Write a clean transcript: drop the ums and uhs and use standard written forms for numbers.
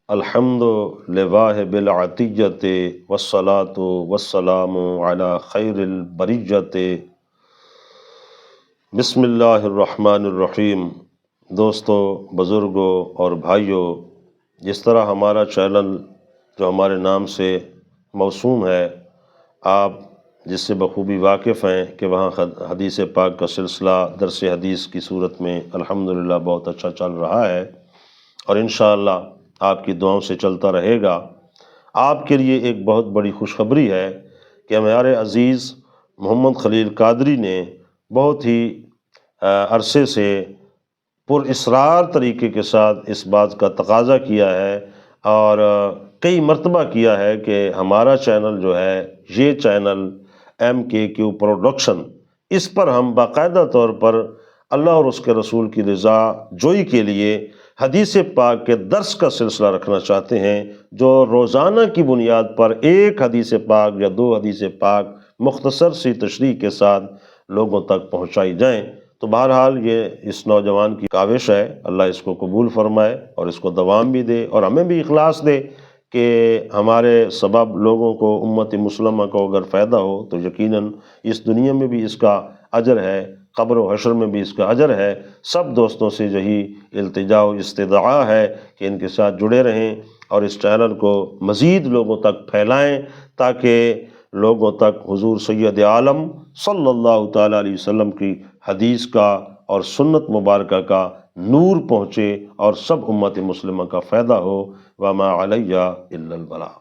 الحمد لواہب العطیۃ والصلاۃ والسلام علی خیر البریۃ۔ بسم اللہ الرحمن الرحیم۔ دوستو، بزرگوں اور بھائیوں، جس طرح ہمارا چینل جو ہمارے نام سے موسوم ہے، آپ جس سے بخوبی واقف ہیں کہ وہاں حدیث پاک کا سلسلہ درس حدیث کی صورت میں الحمدللہ بہت اچھا چل رہا ہے اور انشاءاللہ آپ کی دعاؤں سے چلتا رہے گا۔ آپ کے لیے ایک بہت بڑی خوشخبری ہے کہ ہمارے عزیز محمد خلیل قادری نے بہت ہی عرصے سے پر اصرار طریقے کے ساتھ اس بات کا تقاضا کیا ہے اور کئی مرتبہ کیا ہے کہ ہمارا چینل جو ہے، یہ چینل MKQ پروڈکشن، اس پر ہم باقاعدہ طور پر اللہ اور اس کے رسول کی رضا جوئی کے لیے حدیث پاک کے درس کا سلسلہ رکھنا چاہتے ہیں، جو روزانہ کی بنیاد پر ایک حدیث پاک یا دو حدیث پاک مختصر سی تشریح کے ساتھ لوگوں تک پہنچائی جائیں۔ تو بہرحال یہ اس نوجوان کی کاوش ہے، اللہ اس کو قبول فرمائے اور اس کو دوام بھی دے اور ہمیں بھی اخلاص دے کہ ہمارے سبب لوگوں کو، امت مسلمہ کو اگر فائدہ ہو تو یقیناً اس دنیا میں بھی اس کا اجر ہے، قبر و حشر میں بھی اس کا اجر ہے۔ سب دوستوں سے یہی التجا و استدعا ہے کہ ان کے ساتھ جڑے رہیں اور اس چینل کو مزید لوگوں تک پھیلائیں تاکہ لوگوں تک حضور سید عالم صلی اللہ تعالیٰ علیہ وسلم کی حدیث کا اور سنت مبارکہ کا نور پہنچے اور سب امت مسلمہ کا فائدہ ہو۔ وما علیہ الا البلاغ۔